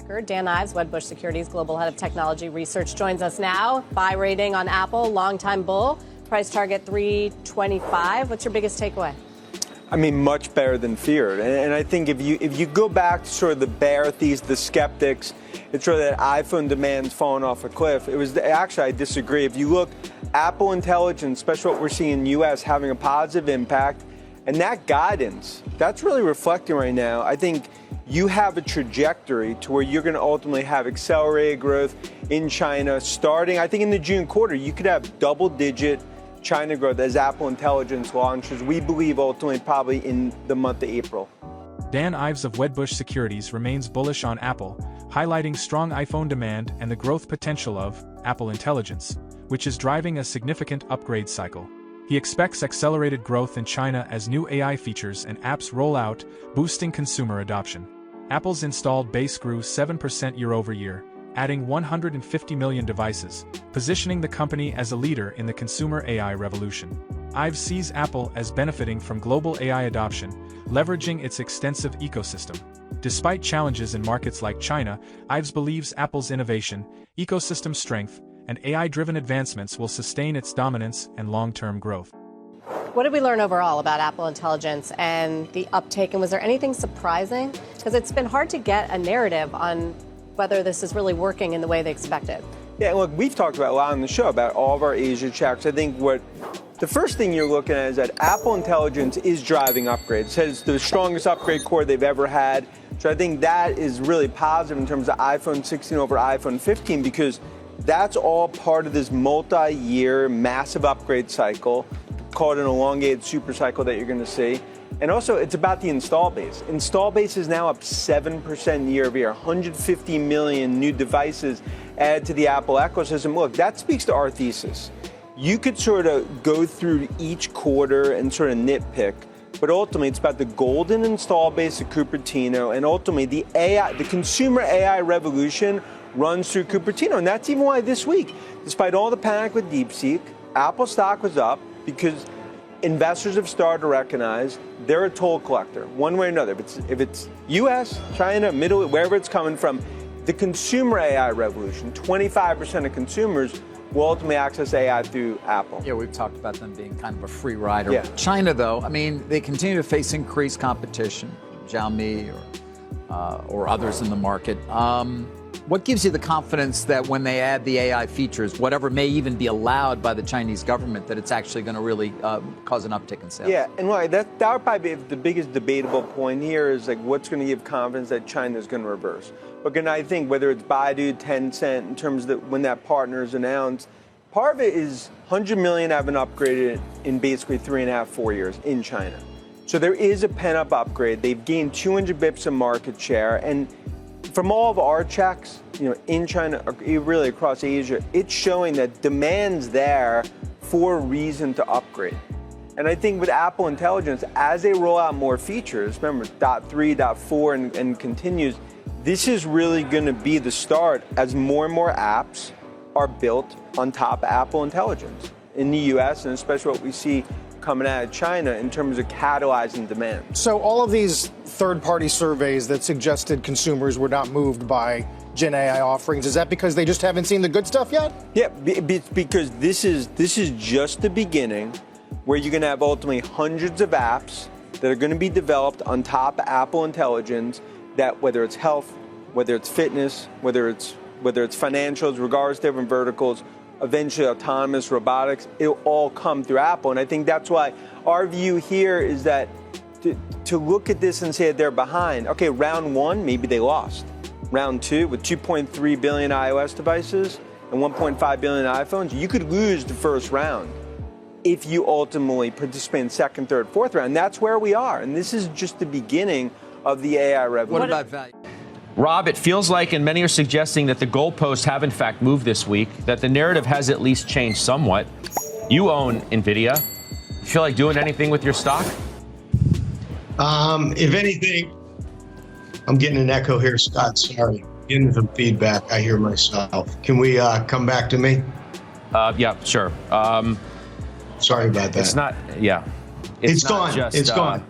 record. Dan Ives, Wedbush Securities Global Head of Technology Research, joins us now. Buy rating on Apple, longtime bull. Price target $325. What's your biggest takeaway? I mean, much better than feared. And I think if you go back to sort of the bear thesis, the skeptics, it's sort of that iPhone demand's fallen off a cliff. Actually, I disagree. If you look, Apple Intelligence, especially what we're seeing in the U.S., having a positive impact. And that guidance, that's really reflecting right now. I think you have a trajectory to where you're going to ultimately have accelerated growth in China starting, I think in the June quarter, you could have double-digit China growth as Apple Intelligence launches, we believe ultimately probably in the month of April. Dan Ives of Wedbush Securities remains bullish on Apple, highlighting strong iPhone demand and the growth potential of Apple Intelligence, which is driving a significant upgrade cycle. He expects accelerated growth in China as new AI features and apps roll out, boosting consumer adoption. Apple's installed base grew 7% year-over-year, adding 150 million devices, positioning the company as a leader in the consumer AI revolution. Ives sees Apple as benefiting from global AI adoption, leveraging its extensive ecosystem. Despite challenges in markets like China, Ives believes Apple's innovation, ecosystem strength, and AI-driven advancements will sustain its dominance and long-term growth. What did we learn overall about Apple Intelligence and the uptake, and was there anything surprising? Because it's been hard to get a narrative on whether this is really working in the way they expected. Yeah, look, we've talked about a lot on the show about all of our Asia checks. I think the first thing you're looking at is that Apple Intelligence is driving upgrades. It says the strongest upgrade core they've ever had. So I think that is really positive in terms of iPhone 16 over iPhone 15 because that's all part of this multi-year massive upgrade cycle, called an elongated super cycle that you're going to see. And also, it's about the install base. Install base is now up 7% year over year, 150 million new devices added to the Apple ecosystem. Look, that speaks to our thesis. You could sort of go through each quarter and sort of nitpick, but ultimately it's about the golden install base of Cupertino, and ultimately the consumer AI revolution runs through Cupertino. And that's even why this week, despite all the panic with DeepSeek, Apple stock was up because investors have started to recognize they're a toll collector, one way or another. If it's U.S., China, Middle, wherever it's coming from, the consumer AI revolution, 25% of consumers will ultimately access AI through Apple. Yeah, we've talked about them being kind of a free rider. Yeah. China, though, I mean, they continue to face increased competition, Xiaomi or others in the market. What gives you the confidence that when they add the AI features, whatever may even be allowed by the Chinese government, that it's actually going to really cause an uptick in sales? Yeah, and like that would probably be the biggest debatable point here is like what's going to give confidence that China is going to reverse. But I think whether it's Baidu, Tencent, in terms of when that partner is announced, part of it is 100 million have been upgraded in basically 3.5, 4 years in China. So there is a pent-up upgrade. They've gained 200 bips of market share, and from all of our checks, in China, really across Asia, it's showing that demand's there for a reason to upgrade. And I think with Apple Intelligence, as they roll out more features, remember, .3, .4, and continues, this is really going to be the start as more and more apps are built on top of Apple Intelligence in the US, and especially what we see coming out of China in terms of catalyzing demand. So all of these third-party surveys that suggested consumers were not moved by Gen AI offerings, is that because they just haven't seen the good stuff yet? Yeah, because this is just the beginning where you're going to have ultimately hundreds of apps that are going to be developed on top of Apple Intelligence that whether it's health, whether it's fitness, whether it's financials, regardless of different verticals, eventually autonomous robotics, it'll all come through Apple. And I think that's why our view here is that to look at this and say that they're behind, okay, round one, maybe they lost. Round two, with 2.3 billion iOS devices and 1.5 billion iPhones, you could lose the first round if you ultimately participate in second, third, fourth round. That's where we are. And this is just the beginning of the AI revolution. What about value? Rob, it feels like, and many are suggesting that the goalposts have in fact moved this week, that the narrative has at least changed somewhat. You own Nvidia. You feel like doing anything with your stock? If anything, I'm getting an echo here, Scott. Sorry. Getting some feedback. I hear myself. Can we come back to me? Yeah, sure. Sorry about that. It's not, yeah. It's gone. It's gone.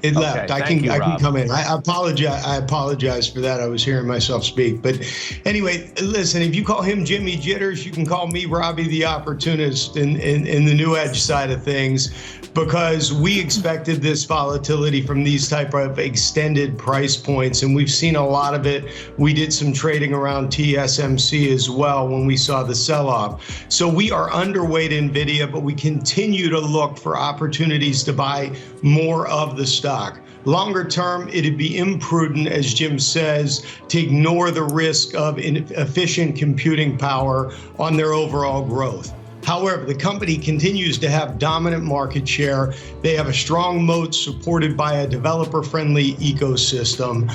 It left. I thank can you, I can Rob. come in. I apologize for that. I was hearing myself speak. But anyway, listen, if you call him Jimmy Jitters, you can call me Robbie the Opportunist in the New Edge side of things, because we expected this volatility from these type of extended price points, and we've seen a lot of it. We did some trading around TSMC as well when we saw the sell-off. So we are underweight Nvidia, but we continue to look for opportunities to buy more of the stock. Longer term, it'd be imprudent, as Jim says, to ignore the risk of inefficient computing power on their overall growth. However, the company continues to have dominant market share. They have a strong moat supported by a developer-friendly ecosystem.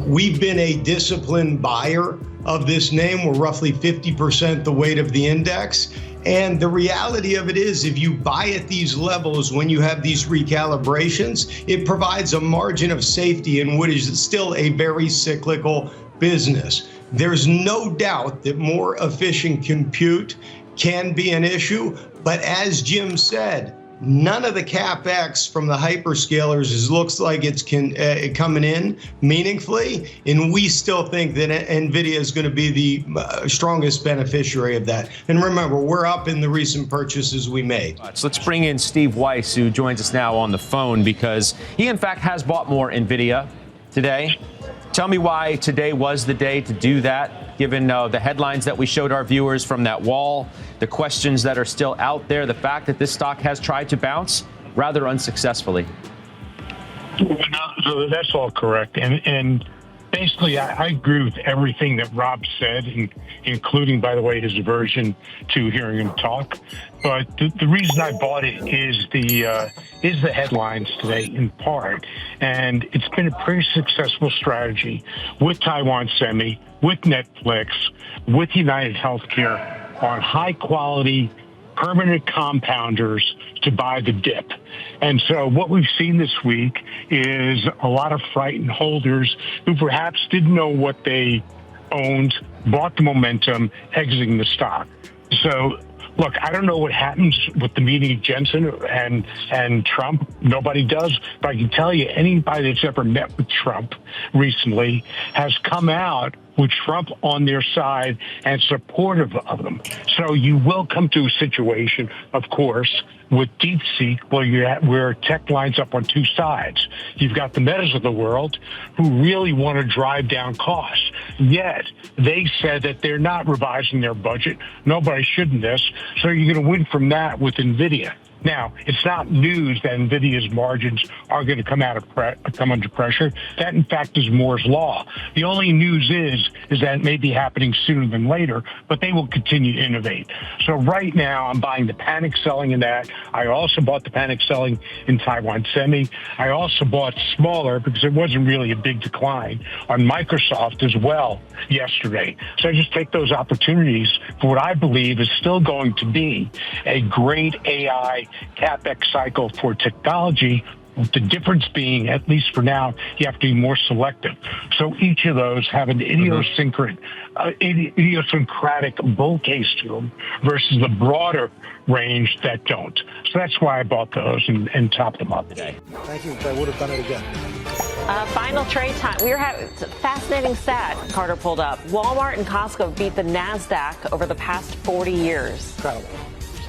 We've been a disciplined buyer of this name. We're roughly 50% the weight of the index. And the reality of it is, if you buy at these levels, when you have these recalibrations, it provides a margin of safety in what is still a very cyclical business. There's no doubt that more efficient compute can be an issue, but as Jim said, none of the CapEx from the hyperscalers looks like it's coming in meaningfully, and we still think that Nvidia is going to be the strongest beneficiary of that. And remember, we're up in the recent purchases we made. So let's bring in Steve Weiss, who joins us now on the phone, because he, in fact, has bought more Nvidia today. Tell me why today was the day to do that, given the headlines that we showed our viewers from that wall, the questions that are still out there, the fact that this stock has tried to bounce rather unsuccessfully. So that's all correct. And basically, I agree with everything that Rob said, including, by the way, his aversion to hearing him talk. But the reason I bought it is the headlines today, in part. And it's been a pretty successful strategy with Taiwan Semi, with Netflix, with United Healthcare on high quality permanent compounders to buy the dip. And so what we've seen this week is a lot of frightened holders who perhaps didn't know what they owned, bought the momentum, exiting the stock. So look, I don't know what happens with the meeting of Jensen and Trump. Nobody does. But I can tell you, anybody that's ever met with Trump recently has come out with Trump on their side and supportive of them. So you will come to a situation, of course, with DeepSeek where tech lines up on two sides. You've got the Metas of the world who really want to drive down costs. Yet they said that they're not revising their budget. Nobody should in this. So you're going to win from that with Nvidia. Now, it's not news that Nvidia's margins are going to come under pressure. That, in fact, is Moore's law. The only news is that it may be happening sooner than later, but they will continue to innovate. So right now, I'm buying the panic selling in that. I also bought the panic selling in Taiwan Semi. I also bought smaller, because it wasn't really a big decline, on Microsoft as well yesterday. So I just take those opportunities for what I believe is still going to be a great AI CapEx cycle for technology, with the difference being, at least for now, you have to be more selective. So each of those have an idiosyncratic bull case to them versus the broader range that don't. So that's why I bought those and topped them up today. Thank you. I would have done it again. Final trade time. We were having a fascinating stat Carter pulled up. Walmart and Costco beat the NASDAQ over the past 40 years. Incredible.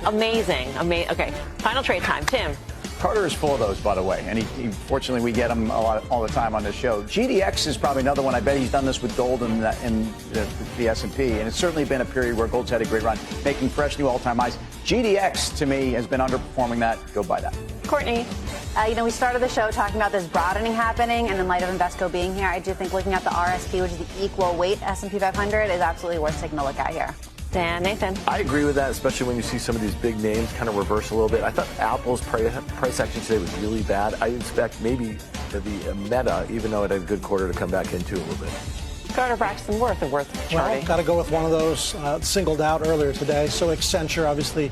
Amazing. Okay, final trade time. Tim. Carter is full of those, by the way, and fortunately we get them all the time on this show. GDX is probably another one. I bet he's done this with gold and the S&P, and it's certainly been a period where gold's had a great run, making fresh new all-time highs. GDX, to me, has been underperforming that. Go buy that. Courtney. We started the show talking about this broadening happening, and in light of Invesco being here, I do think looking at the RSP, which is the equal weight S&P 500, is absolutely worth taking a look at here. Dan, Nathan. I agree with that, especially when you see some of these big names kind of reverse a little bit. I thought Apple's price action today was really bad. I expect maybe the Meta, even though it had a good quarter, to come back into a little bit. Carter, Braxton, worth charting. Well, got to go with one of those singled out earlier today. So Accenture, obviously,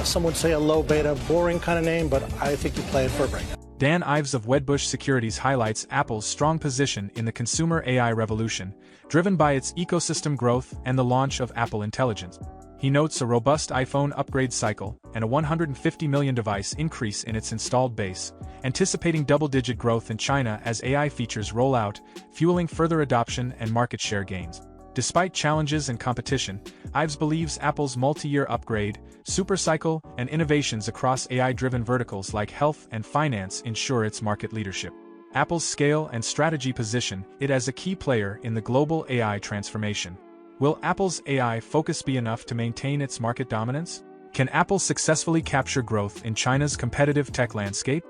some would say a low beta, boring kind of name, but I think you play it for a breakout. Dan Ives of Wedbush Securities highlights Apple's strong position in the consumer AI revolution, driven by its ecosystem growth and the launch of Apple Intelligence. He notes a robust iPhone upgrade cycle and a 150 million device increase in its installed base, anticipating double-digit growth in China as AI features roll out, fueling further adoption and market share gains. Despite challenges and competition, Ives believes Apple's multi-year upgrade, supercycle, and innovations across AI-driven verticals like health and finance ensure its market leadership. Apple's scale and strategy position it as a key player in the global AI transformation. Will Apple's AI focus be enough to maintain its market dominance? Can Apple successfully capture growth in China's competitive tech landscape?